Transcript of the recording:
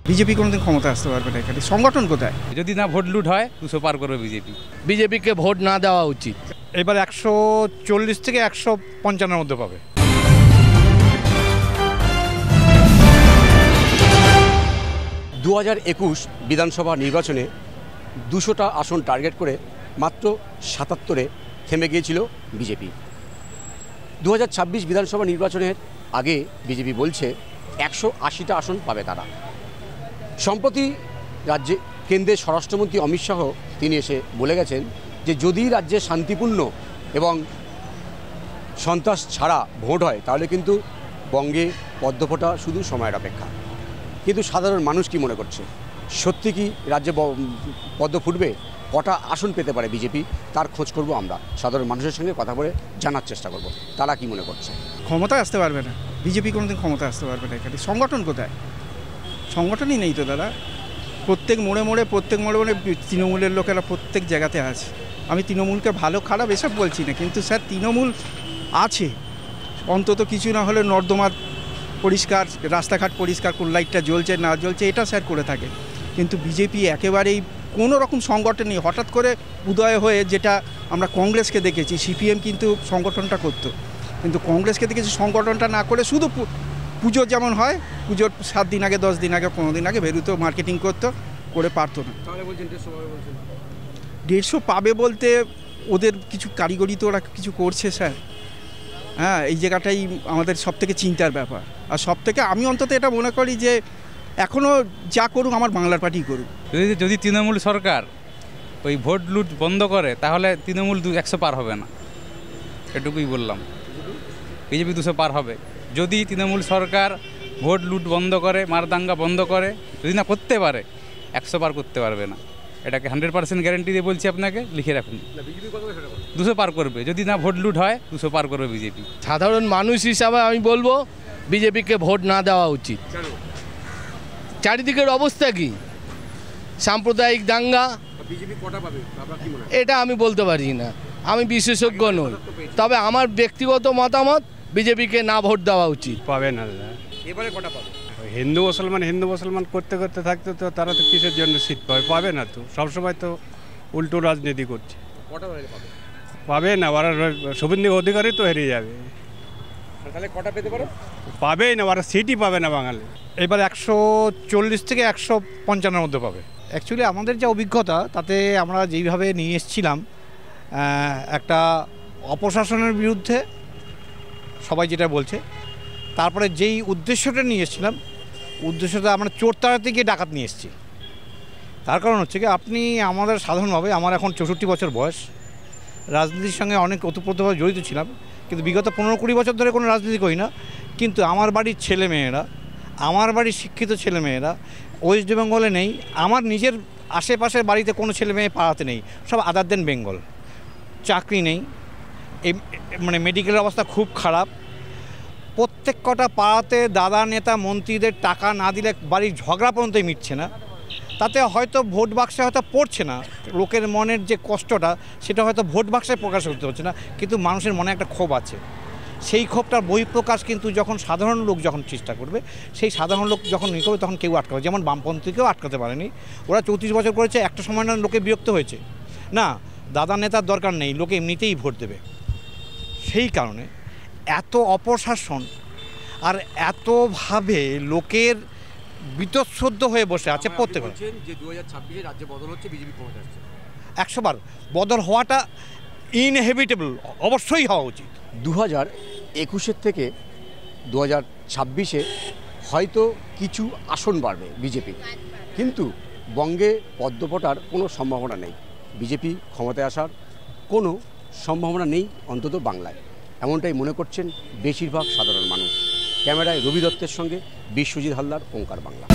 BJP কোনোদিন ক্ষমতা আসতে পারবে না। এখানে সংগঠন কোথায়? যদি না ভোট লুট হয় 200 পার করবে বিজেপি। বিজেপিকে ভোট না দেওয়া উচিত। এবার 140 থেকে 155-এর মধ্যে পাবে। দু 2021 বিধানসভা নির্বাচনে 200টা আসন টার্গেট করে মাত্র 77-এ থেমে গিয়েছিল বিজেপি। 2026 বিধানসভা নির্বাচনের আগে বিজেপি বলছে 180টা আসন পাবে তারা। সম্প্রতি রাজ্যে কেন্দ্রের স্বরাষ্ট্রমন্ত্রী অমিত শাহ তিনি এসে বলে গেছেন যে যদি রাজ্যে শান্তিপূর্ণ এবং সন্ত্রাস ছাড়া ভোট হয় তাহলে কিন্তু বঙ্গে পদ্ম ফোটা শুধু সময়ের অপেক্ষা। কিন্তু সাধারণ মানুষ কি মনে করছে, সত্যি কি রাজ্যে পদ্ম ফুটবে? কটা আসন পেতে পারে বিজেপি, তার খোঁজ করব আমরা। সাধারণ মানুষের সঙ্গে কথা বলে জানার চেষ্টা করব তারা কি মনে করছে। ক্ষমতা আসতে পারবে না, বিজেপি কোনোদিন ক্ষমতা আসতে পারবে না। এখানে সংগঠন কোথায়? সংগঠনই নেই তো দাদা। প্রত্যেক মোড়ে মোড়ে তৃণমূলের লোকেরা প্রত্যেক জায়গাতে আছে। আমি তৃণমূলকে ভালো খারাপ এসব বলছি না, কিন্তু স্যার তৃণমূল আছে, অন্তত কিছু না হলে নর্দমা পরিষ্কার, রাস্তাঘাট পরিষ্কার, কোন লাইটটা জ্বলছে না জ্বলছে এটা স্যার করে থাকে। কিন্তু বিজেপি একেবারেই কোনো রকম সংগঠন নেই। হঠাৎ করে উদয় হয়ে, যেটা আমরা কংগ্রেসকে দেখেছি, সিপিএম কিন্তু সংগঠনটা করতো, কিন্তু কংগ্রেসকে দেখেছি সংগঠনটা না করে শুধু পুজো যেমন হয়, পুজোর 7 দিন আগে 10 দিন আগে 15 দিন আগে বেরোতো, মার্কেটিং করতো, করে পারতো না। 150 পাবে বলতে ওদের কিছু কারিগরি তো ওরা কিছু করছে স্যার। হ্যাঁ, এই জায়গাটাই আমাদের সবথেকে চিন্তার ব্যাপার। আর সবথেকে আমি অন্তত এটা মনে করি যে এখনও যা করুক আমার বাংলার পার্টি করুক। যদি তৃণমূল সরকার ওই ভোট লুট বন্ধ করে তাহলে তৃণমূল 100 পার হবে না, এটুকুই বললাম। বিজেপি 200 পার হবে যদি তৃণমূল সরকার ভোট লুট বন্ধ করে, মারদাঙ্গা বন্ধ করে। যদি না করতে পারে 100 পার করতে পারবে না, এটাকে 100% গ্যারেন্টি দিয়ে বলছি আপনাকে, লিখে রাখুন। 200 পার করবে যদি না ভোট লুট হয়, 200 পার করবে বিজেপি। সাধারণ মানুষ হিসাবে আমি বলবো বিজেপিকে ভোট না দেওয়া উচিত। চারিদিকের অবস্থা কি, সাম্প্রদায়িক দাঙ্গা, এটা আমি বলতে পারি না, আমি বিশেষজ্ঞ নই। তবে আমার ব্যক্তিগত মতামত বিজেপিকে না ভোট দেওয়া উচিত। পাবে না। এবারে কটা পাবে? হিন্দু মুসলমান করতে করতে থাকতে তো তারা তো কিসের জন্য সিট পাবে না। তো সবসময় তো উল্টো রাজনীতি করছে। কটা পাবে? পাবে না, ওরা শুভেন্দু অধিকারী তো হেরে যাবে। তাহলে কটা পেতে পারে? পাবেই না, ওরা সিটই পাবে না বাঙালি। এবার 140 থেকে 155-এর মধ্যে পাবে। অ্যাকচুয়ালি আমাদের যে অভিজ্ঞতা তাতে আমরা যেইভাবে নিয়ে এসেছিলাম, একটা অপশাসনের বিরুদ্ধে সবাই যেটা বলছে, তারপরে যেই উদ্দেশ্যটা নিয়ে এসেছিলাম, উদ্দেশ্যটা আমরা চোর তাড়াতে গিয়ে ডাকাত নিয়ে এসেছি। তার কারণ হচ্ছে কি, আপনি আমাদের সাধারণভাবে, আমার এখন 64 বছর বয়স, রাজনীতির সঙ্গে অনেক ওতপ্রোতভাবে জড়িত ছিলাম, কিন্তু বিগত 15-20 বছর ধরে কোনো রাজনীতি করি না। কিন্তু আমার বাড়ির ছেলেমেয়েরা, আমার বাড়ির শিক্ষিত ছেলেমেয়েরা ওয়েস্ট বেঙ্গলে নেই, আমার নিজের আশেপাশের বাড়িতে কোনো ছেলে মেয়ে পাড়াতে নেই, সব আদার দেন বেঙ্গল। চাকরি নেই, এই মানে মেডিকেলের অবস্থা খুব খারাপ। প্রত্যেক কটা পাড়াতে দাদা নেতা মন্ত্রীদের টাকা না দিলে বাড়ির ঝগড়া পর্যন্তই মিটছে না। তাতে হয়তো ভোট বাক্সে হয়তো পড়ছে না, লোকের মনের যে কষ্টটা সেটা হয়তো ভোট বাক্সে প্রকাশ করতে হচ্ছে না, কিন্তু মানুষের মনে একটা ক্ষোভ আছে। সেই ক্ষোভটার বহিঃপ্রকাশ কিন্তু যখন সাধারণ লোক যখন চেষ্টা করবে, সেই সাধারণ লোক যখন ই করবে তখন কেউ আটকাবে। যেমন বামপন্থীকেও আটকাতে পারেনি, ওরা 34 বছর করেছে, একটা সময় না লোকে বিরক্ত হয়েছে, না দাদা নেতার দরকার নেই, লোকে এমনিতেই ভোট দেবে। সেই কারণে এত অপশাসন আর এতভাবে লোকের বীতশ্রদ্ধ হয়ে বসে আছে। প্রত্যেক যে 2026-এ রাজ্যে বদল হচ্ছে, বিজেপি ক্ষমতা আসছে, 100 বার বদল হওয়াটা ইনহেভিটেবল, অবশ্যই হওয়া উচিত। 2021-এর থেকে 2026-এ হয়তো কিছু আসন বাড়বে বিজেপি, কিন্তু বঙ্গে পদ্ম ফোটার কোনো সম্ভাবনা নেই। বিজেপি ক্ষমতায় আসার কোনো সম্ভাবনা নেই, অন্তত বাংলায়, এমনটাই মনে করছেন বেশিরভাগ সাধারণ মানুষ। ক্যামেরায় রবি দত্তের সঙ্গে বিশ্বজিৎ হালদার, ওঙ্কার বাংলা।